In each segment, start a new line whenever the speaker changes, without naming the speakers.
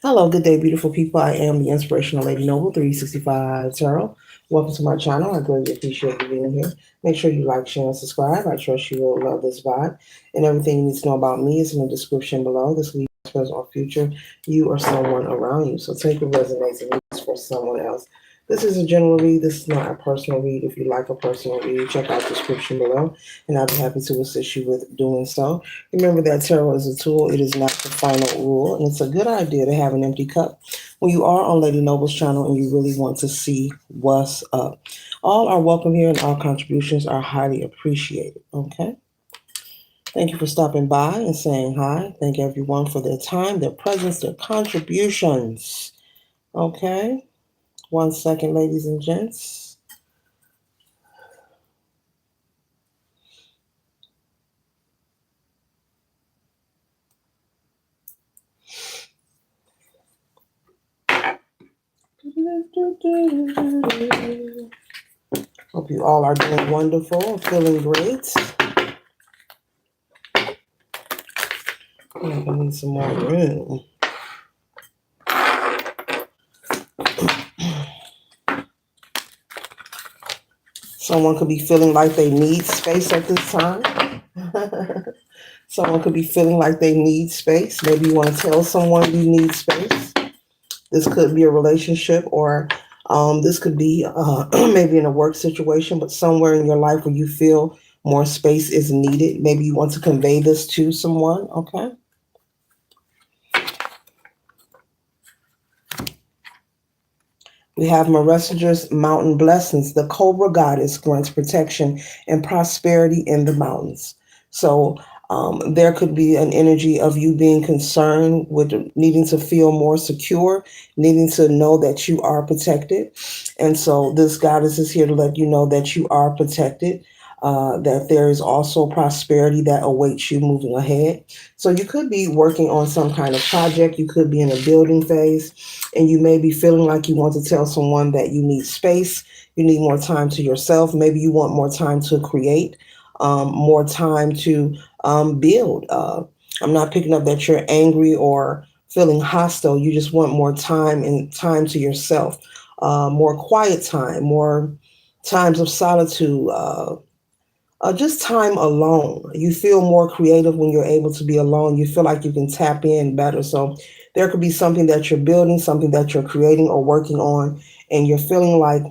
Hello, good day, beautiful people. I am the Inspirational Lady Noble 365 Tarot. Welcome to my channel. I greatly appreciate you being here. Make sure you like, share, and subscribe. I trust you will love this vibe. And everything you need to know about me is in the description below. This leads present or future, you or someone around you. So take what resonates and leaves for someone else. This is a general read. This is not a personal read. If you like a personal read, check out the description below, and I'll be happy to assist you with doing so. Remember that tarot is a tool. It is not the final rule, and it's a good idea to have an empty cup when you are on Lady Noble's channel and you really want to see what's up. All are welcome here, and all contributions are highly appreciated. Okay. Thank you for stopping by and saying hi. Thank everyone for their time, their presence, their contributions. Okay. 1 second, ladies and gents. Hope you all are doing wonderful, feeling great. I need some more room. Someone could be feeling like they need space at this time. Someone could be feeling like they need space. Maybe you want to tell someone you need space. This could be a relationship, or this could be maybe in a work situation, but somewhere in your life where you feel more space is needed. Maybe you want to convey this to someone. Okay. We have Messengers Mountain Blessings. The Cobra Goddess grants protection and prosperity in the mountains. So there could be an energy of you being concerned with needing to feel more secure, needing to know that you are protected. And so this goddess is here to let you know that you are protected. That there is also prosperity that awaits you moving ahead. So you could be working on some kind of project. You could be in a building phase, and you may be feeling like you want to tell someone that you need space, you need more time to yourself. Maybe you want more time to create, more time to build. I'm not picking up that you're angry or feeling hostile. You just want more time and time to yourself, more quiet time, more times of solitude. Just time alone. You feel more creative when you're able to be alone. You feel like you can tap in better. So there could be something that you're building, something that you're creating or working on, and you're feeling like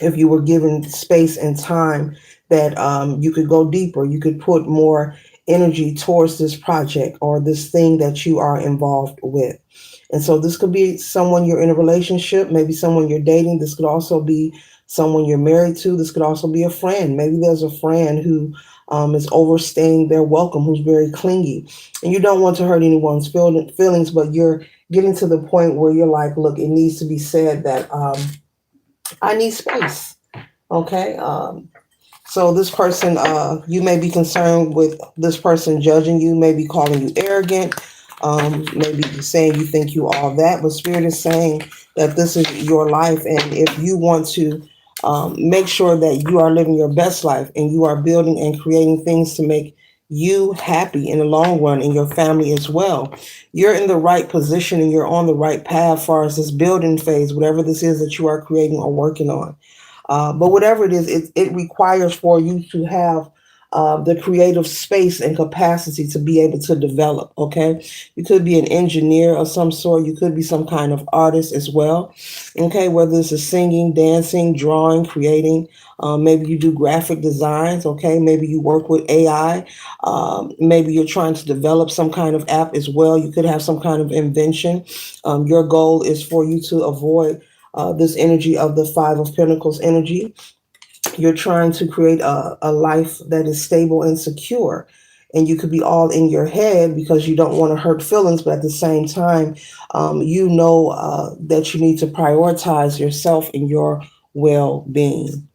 if you were given space and time that you could go deeper, you could put more energy towards this project or this thing that you are involved with. And so this could be someone you're in a relationship, maybe someone you're dating. This could also be someone you're married to. This could also be a friend. Maybe there's a friend who is overstaying their welcome, who's very clingy. And you don't want to hurt anyone's feelings, but you're getting to the point where you're like, look, it needs to be said that I need space. Okay. So this person, you may be concerned with this person judging you, maybe calling you arrogant, maybe saying you think you all that. But Spirit is saying that this is your life, and if you want to make sure that you are living your best life and you are building and creating things to make you happy in the long run and your family as well, you're in the right position and you're on the right path as far as this building phase, whatever this is that you are creating or working on. But whatever it is, it requires for you to have the creative space and capacity to be able to develop. Okay. You could be an engineer of some sort. You could be some kind of artist as well. Okay. Whether this is singing, dancing, drawing, creating. Maybe you do graphic designs. Okay. Maybe you work with AI. Maybe you're trying to develop some kind of app as well. You could have some kind of invention. Your goal is for you to avoid this energy of the Five of Pentacles energy. You're trying to create a life that is stable and secure. And you could be all in your head because you don't want to hurt feelings, but at the same time, you know that you need to prioritize yourself and your well-being.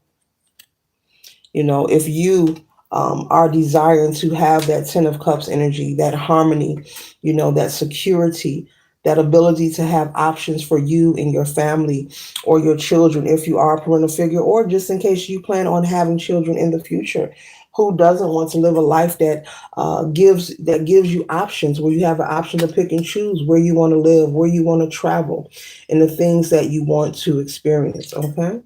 You know, if you are desiring to have that Ten of Cups energy, that harmony, you know, that security, that ability to have options for you and your family or your children, if you are a parental figure, or just in case you plan on having children in the future. Who doesn't want to live a life that gives you options, where you have an option to pick and choose where you want to live, where you want to travel, and the things that you want to experience. Okay.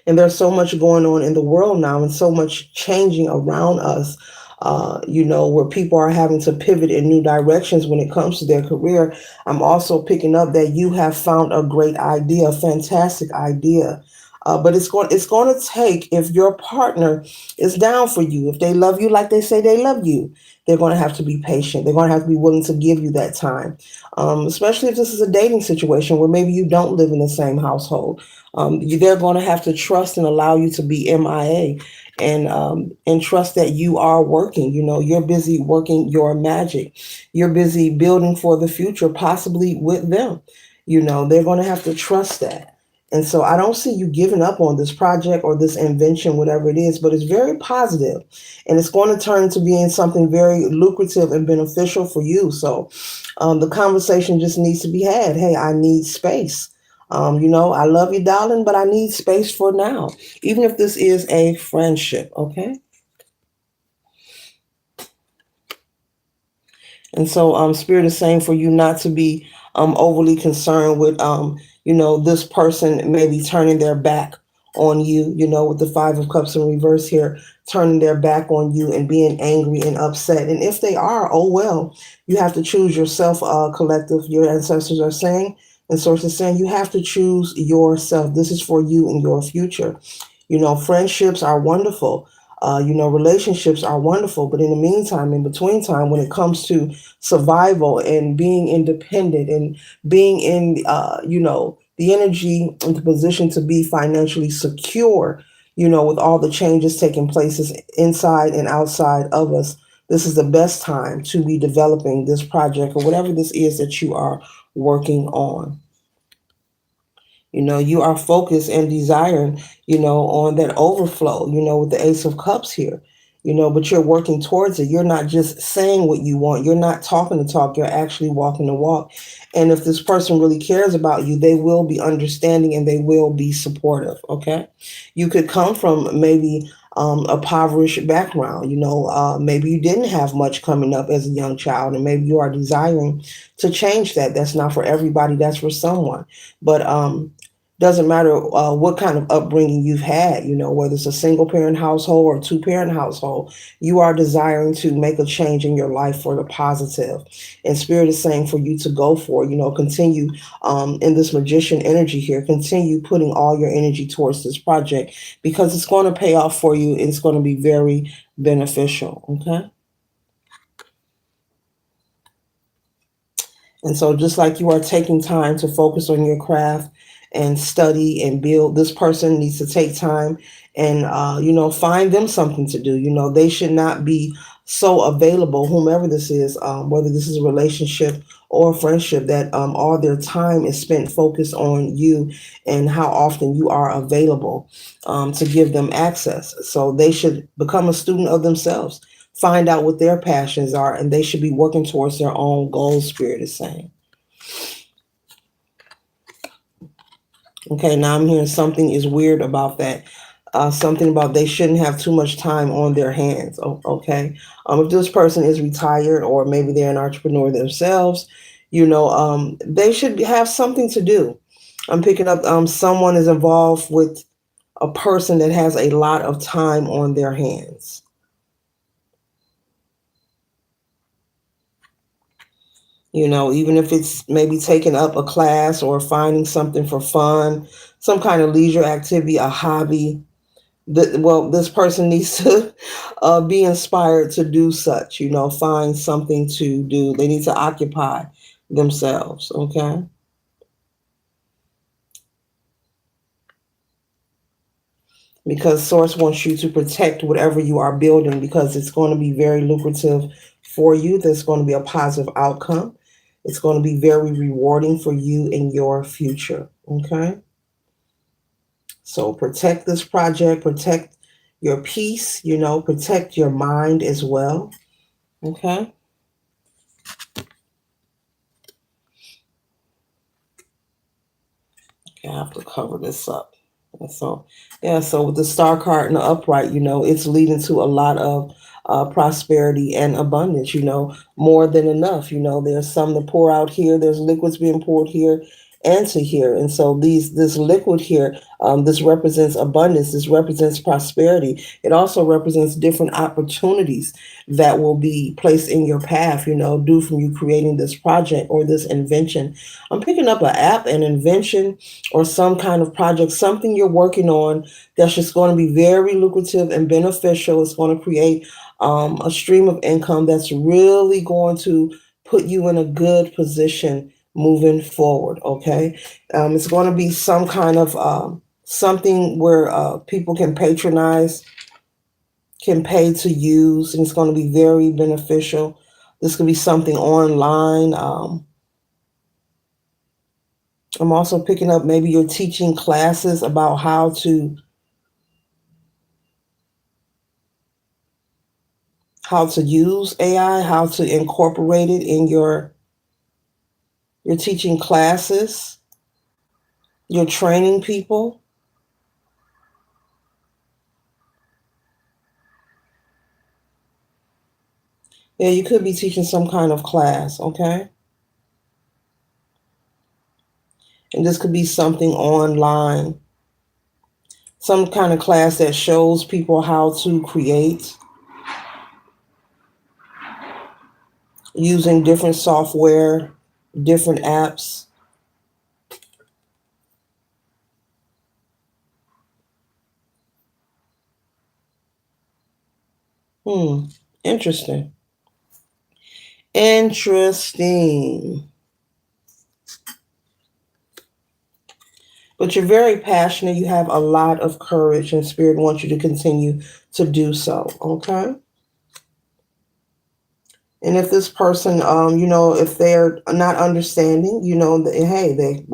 And there's so much going on in the world now and so much changing around us, where people are having to pivot in new directions when it comes to their career. I'm also picking up that you have found a great idea, a fantastic idea. But it's going to take, if your partner is down for you, if they love you like they say they love you, they're going to have to be patient. They're going to have to be willing to give you that time, especially if this is a dating situation where maybe you don't live in the same household. They're going to have to trust and allow you to be MIA, and trust that you are working. You're busy working your magic. You're busy building for the future, possibly with them. They're going to have to trust that. And so I don't see you giving up on this project or this invention, whatever it is, but it's very positive, and it's going to turn into being something very lucrative and beneficial for you. So the conversation just needs to be had. Hey, I need space. I love you, darling, but I need space for now, even if this is a friendship. Okay. And so, Spirit is saying for you not to be overly concerned with, this person maybe turning their back on you, with the Five of Cups in reverse here, turning their back on you and being angry and upset. And if they are, oh well, you have to choose yourself, collective. Your ancestors are saying, and sources saying, you have to choose yourself. This is for you and your future. Friendships are wonderful. Relationships are wonderful, but in the meantime, in between time, when it comes to survival and being independent and being in, the energy and the position to be financially secure, with all the changes taking places inside and outside of us, this is the best time to be developing this project or whatever this is that you are working on. You are focused and desiring, on that overflow, with the Ace of Cups here, but you're working towards it. You're not just saying what you want. You're not talking the talk. You're actually walking the walk. And if this person really cares about you, they will be understanding and they will be supportive. Okay. You could come from maybe a impoverished background. Maybe you didn't have much coming up as a young child, and maybe you are desiring to change that. That's not for everybody. That's for someone. But doesn't matter what kind of upbringing you've had, whether it's a single parent household or a two-parent household, you are desiring to make a change in your life for the positive. And Spirit is saying for you to go for it, continue in this magician energy here, continue putting all your energy towards this project because it's going to pay off for you. It's going to be very beneficial. Okay. And so, just like you are taking time to focus on your craft and study and build, this person needs to take time and, find them something to do. They should not be so available, whomever this is, whether this is a relationship or a friendship, that all their time is spent focused on you and how often you are available to give them access. So, they should become a student of themselves, find out what their passions are, and they should be working towards their own goals, Spirit is saying. Okay, now I'm hearing something is weird about that. Something about they shouldn't have too much time on their hands. Okay. If this person is retired or maybe they're an entrepreneur themselves, they should have something to do. I'm picking up someone is involved with a person that has a lot of time on their hands. Even if it's maybe taking up a class or finding something for fun, some kind of leisure activity, a hobby. This person needs to be inspired to do such, find something to do. They need to occupy themselves. Okay. Because Source wants you to protect whatever you are building because it's going to be very lucrative for you. There's going to be a positive outcome. It's going to be very rewarding for you in your future. Okay. So protect this project, protect your peace, protect your mind as well. Okay. Okay, I have to cover this up. So, yeah, so with the star card and the upright, it's leading to a lot of prosperity and abundance, more than enough. There's some to pour out here, there's liquids being poured here and to here. And so this liquid here, this represents abundance, this represents prosperity. It also represents different opportunities that will be placed in your path, due from you creating this project or this invention. I'm picking up an app, an invention, or some kind of project, something you're working on that's just going to be very lucrative and beneficial. It's going to create a stream of income that's really going to put you in a good position moving forward. Okay, it's going to be some kind of something where people can patronize, can pay to use, and it's going to be very beneficial. This could be something online. I'm also picking up maybe you're teaching classes about how to use AI, how to incorporate it in your teaching classes, you're training people. Yeah, you could be teaching some kind of class, okay? And this could be something online, some kind of class that shows people how to create using different software, different apps. Hmm, interesting. Interesting. But you're very passionate. You have a lot of courage, and Spirit wants you to continue to do so, okay? And if this person, if they're not understanding, hey,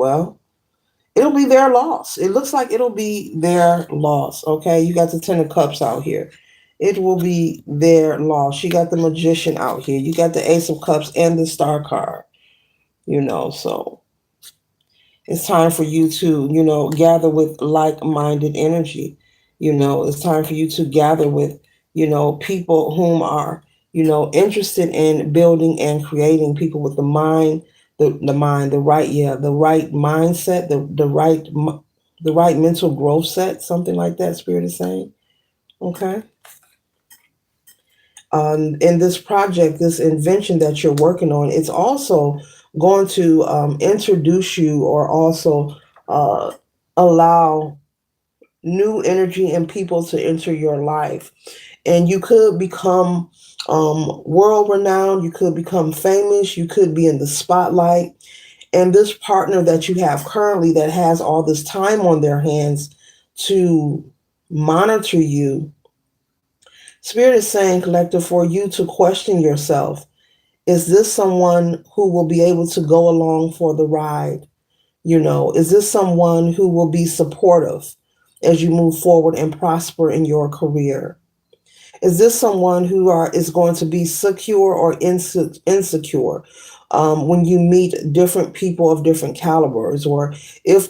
it'll be their loss. It looks like it'll be their loss. Okay, you got the Ten of Cups out here. It will be their loss. You got the Magician out here. You got the Ace of Cups and the Star card. So it's time for you to, gather with like-minded energy. It's time for you to gather with, people whom are, interested in building and creating, people with the right, yeah, the right mindset, the right mental growth set, something like that. Spirit is saying, okay. In this project, this invention that you're working on, it's also going to introduce you or also uh, allow new energy and people to enter your life. And you could become world renowned, you could become famous, you could be in the spotlight. And this partner that you have currently that has all this time on their hands to monitor you, Spirit is saying, collective, for you to question yourself. Is this someone who will be able to go along for the ride? Is this someone who will be supportive as you move forward and prosper in your career? Is this someone who is going to be secure or insecure when you meet different people of different calibers? Or if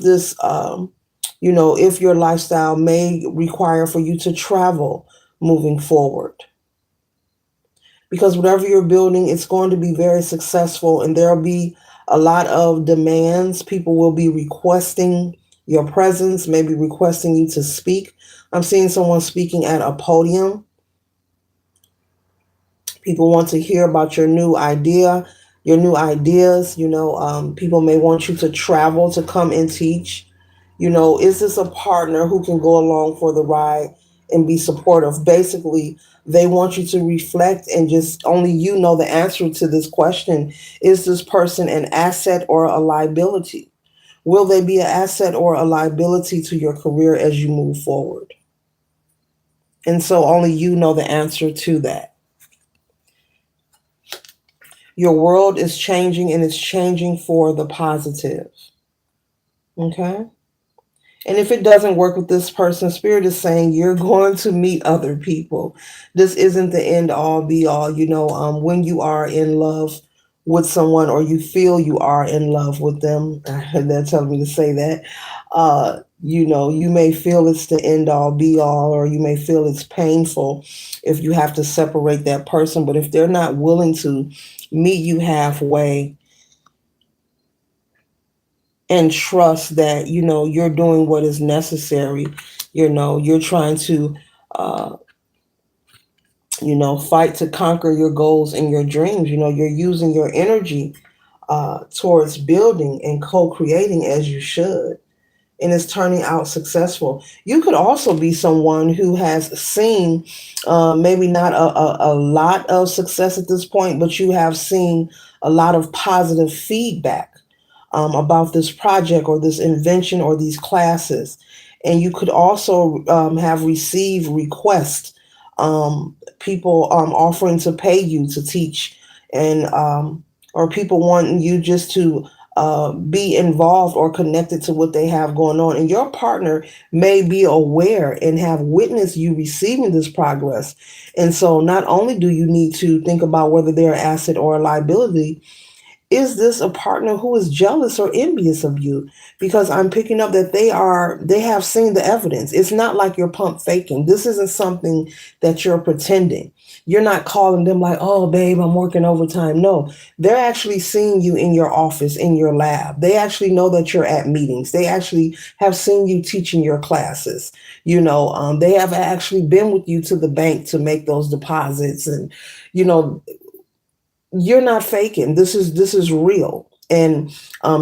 if your lifestyle may require for you to travel moving forward, because whatever you're building, it's going to be very successful and there'll be a lot of demands. People will be requesting your presence, maybe requesting you to speak. I'm seeing someone speaking at a podium. People want to hear about your new idea, your new ideas. People may want you to travel to come and teach. Is this a partner who can go along for the ride and be supportive? Basically, they want you to reflect and just only you know the answer to this question. Is this person an asset or a liability? Will they be an asset or a liability to your career as you move forward? And so only you know the answer to that. Your world is changing and it's changing for the positive. Okay? And if it doesn't work with this person, Spirit is saying you're going to meet other people. This isn't the end all be all. When you are in love with someone or you feel you are in love with them, they're telling me to say that. You may feel it's the end all be all, or you may feel it's painful if you have to separate that person. But if they're not willing to meet you halfway and trust that, you're doing what is necessary, you're trying to, uh, fight to conquer your goals and your dreams, you're using your energy towards building and co creating as you should, and it's turning out successful. You could also be someone who has seen maybe not a lot of success at this point, but you have seen a lot of positive feedback about this project or this invention or these classes. And you could also have received requests, people offering to pay you to teach, and or people wanting you just to be involved or connected to what they have going on. And your partner may be aware and have witnessed you receiving this progress. And so not only do you need to think about whether they're an asset or a liability, is this a partner who is jealous or envious of you? Because I'm picking up that they have seen the evidence. It's not like you're pump faking. This isn't something that you're pretending. You're not calling them like, oh babe, I'm working overtime. No, they're actually seeing you in your office, in your lab. They actually know that you're at meetings. They actually have seen you teaching your classes. They have actually been with you to the bank to make those deposits. And you know you're not faking. This is real. And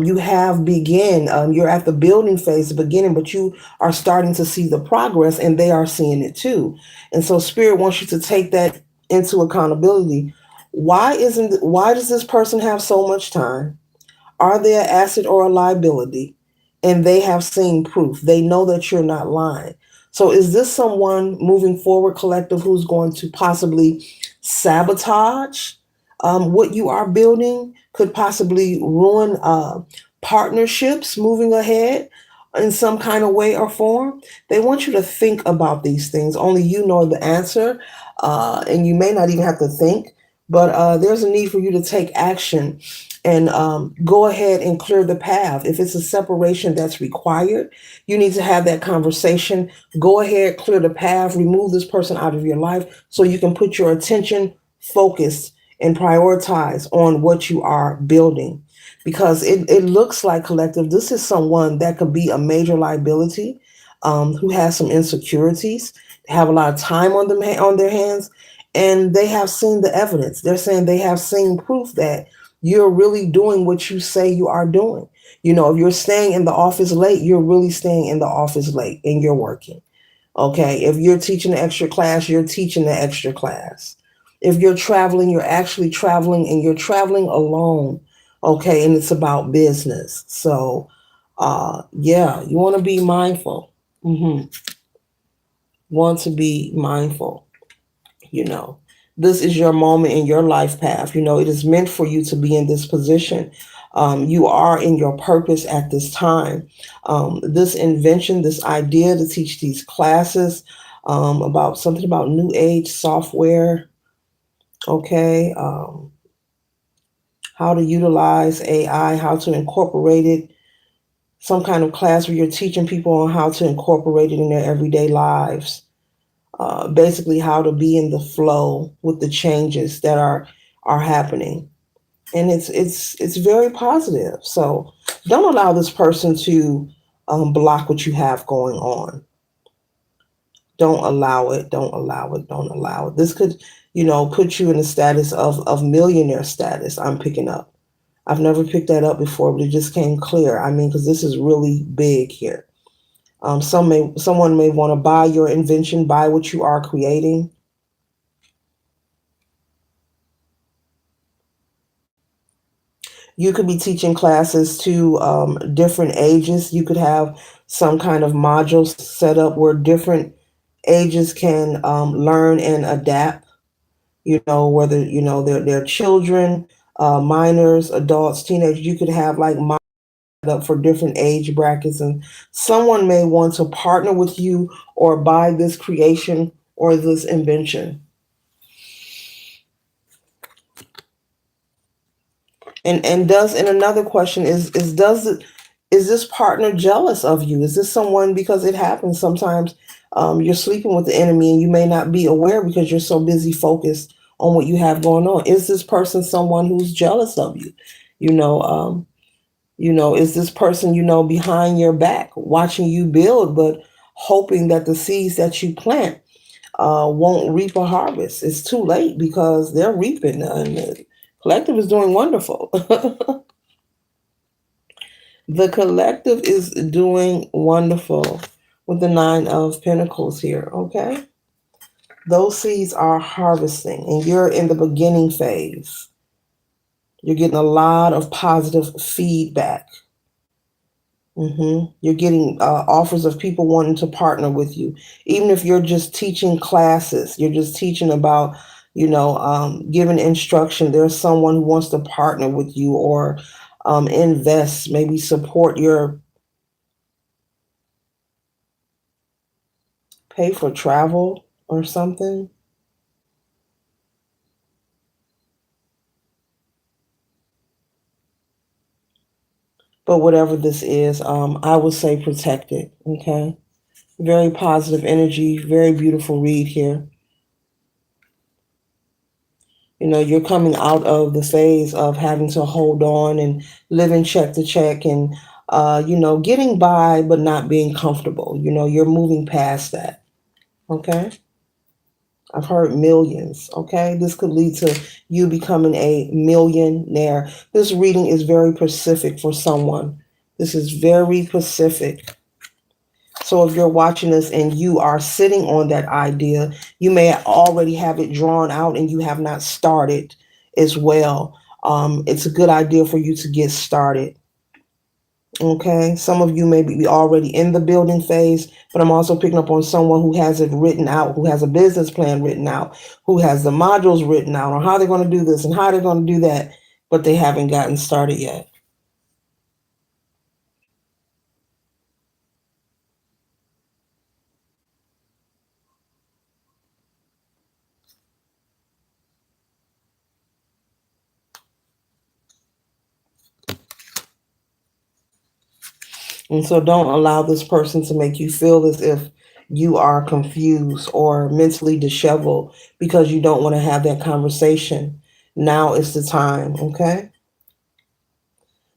you have begin. You're at the building phase, the beginning, but you are starting to see the progress, and they are seeing it too. And so, Spirit wants you to take that into accountability. Why does this person have so much time? Are they an asset or a liability? And they have seen proof. They know that you're not lying. So, is this someone moving forward, collective, who's going to possibly sabotage what you are building? Could possibly ruin partnerships moving ahead in some kind of way or form? They want you to think about these things. Only you know the answer, and you may not even have to think, but there's a need for you to take action and go ahead and clear the path. If it's a separation that's required, you need to have that conversation. Go ahead, clear the path, remove this person out of your life so you can put your attention focused and prioritize on what you are building. Because it looks like, collective, this is someone that could be a major liability, who has some insecurities, have a lot of time on their hands, and they have seen the evidence. They're saying they have seen proof that you're really doing what you say you are doing. If you're staying in the office late, you're really staying in the office late and you're working. Okay. If you're teaching an extra class, you're teaching the extra class. If you're traveling, you're actually traveling, and you're traveling alone. Okay. And it's about business. So, yeah, you want to be mindful. Hmm. Want to be mindful. you know this is your moment in your life path. It is meant for you to be in this position. You are in your purpose at this time. This invention, this idea to teach these classes, about something about new age software. Okay. How to utilize AI, how to incorporate it, some kind of class where you're teaching people on how to incorporate it in their everyday lives. Basically how to be in the flow with the changes that are happening, and it's very positive. So don't allow this person to block what you have going on. Don't allow it. Don't allow it. Don't allow it. This could, put you in a status of millionaire status. I'm picking up. I've never picked that up before, but it just came clear. I mean, because this is really big here. Someone may want to buy your invention, buy what you are creating. You could be teaching classes to different ages. You could have some kind of module set up where different ages can learn and adapt. Whether they're children, minors, adults, teenagers. You could have like up for different age brackets, and someone may want to partner with you or buy this creation or this invention. And another question is does it Is this partner jealous of you? Is this someone, because it happens sometimes, you're sleeping with the enemy and you may not be aware because you're so busy focused on what you have going on. Is this person someone who's jealous of you? You know, is this person, behind your back, watching you build, but hoping that the seeds that you plant won't reap a harvest? It's too late because they're reaping, and the collective is doing wonderful. The collective is doing wonderful with the Nine of Pentacles here, okay? Those seeds are harvesting, and you're in the beginning phase. You're getting a lot of positive feedback. You're getting offers of people wanting to partner with you. Even if you're just teaching classes, you're just teaching about, giving instruction. There's someone who wants to partner with you or invest, maybe support your pay for travel or something. But whatever this is, I would say protect it. Okay. Very positive energy, very beautiful read here. You're coming out of the phase of having to hold on and living check to check and, getting by but not being comfortable. You're moving past that. Okay. I've heard millions. Okay. This could lead to you becoming a millionaire. This reading is very specific for someone. This is very specific. So if you're watching this and you are sitting on that idea, you may already have it drawn out and you have not started as well. It's a good idea for you to get started. Okay. Some of you may be already in the building phase, but I'm also picking up on someone who has it written out, who has a business plan written out, who has the modules written out on how they're going to do this and how they're going to do that, but they haven't gotten started yet. And so don't allow this person to make you feel as if you are confused or mentally disheveled because you don't want to have that conversation. Now is the time, okay?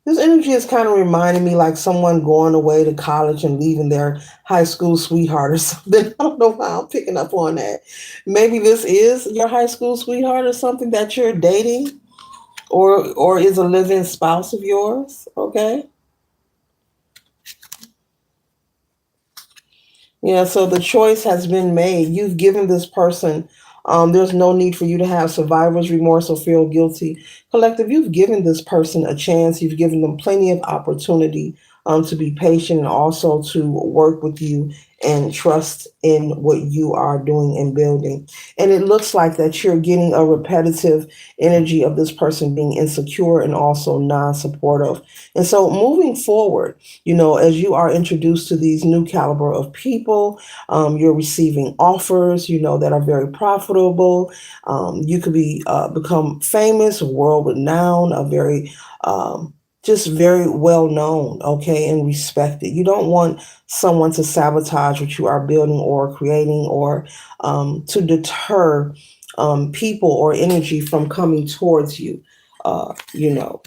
This energy is kind of reminding me like someone going away to college and leaving their high school sweetheart or something. I don't know why I'm picking up on that. Maybe this is your high school sweetheart or something that you're dating or is a living spouse of yours, okay? Yeah, so the choice has been made. You've given this person, there's no need for you to have survivor's remorse or feel guilty. Collective, you've given this person a chance. You've given them plenty of opportunity to be patient and also to work with you and trust in what you are doing and building. And it looks like that you're getting a repetitive energy of this person being insecure and also non-supportive. And so moving forward, as you are introduced to these new caliber of people, you're receiving offers, that are very profitable. You could become famous, world renowned, a very just very well known, okay, and respected. You don't want someone to sabotage what you are building or creating or to deter people or energy from coming towards you.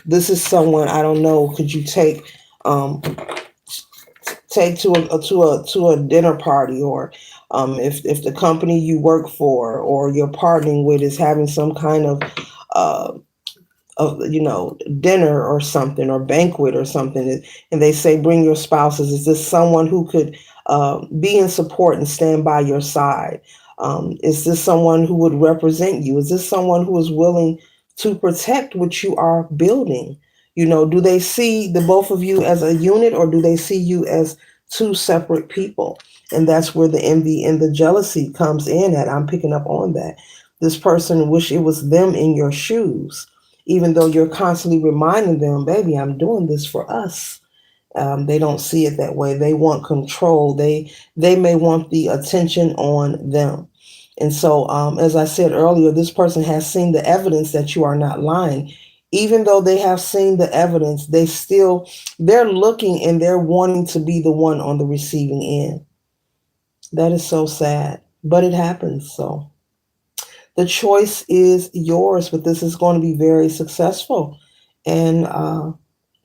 This is someone, I don't know. Could you um, take to a dinner party, or if the company you work for or you're partnering with is having some kind uh, of dinner or something or banquet or something, and they say bring your spouses? Is this someone who could be in support and stand by your side? Is this someone who would represent you? Is this someone who is willing to protect what you are building? Do they see the both of you as a unit, or do they see you as two separate people? And that's where the envy and the jealousy comes in at. I'm picking up on that. This person wish it was them in your shoes, even though you're constantly reminding them, baby, I'm doing this for us. They don't see it that way. They want control. They may want the attention on them. And so, as I said earlier, this person has seen the evidence that you are not lying, Even though they have seen the evidence, they're looking and they're wanting to be the one on the receiving end. That is so sad, but it happens. So the choice is yours, but this is going to be very successful. And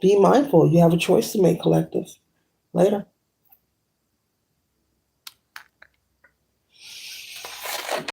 be mindful, you have a choice to make, collective. Later.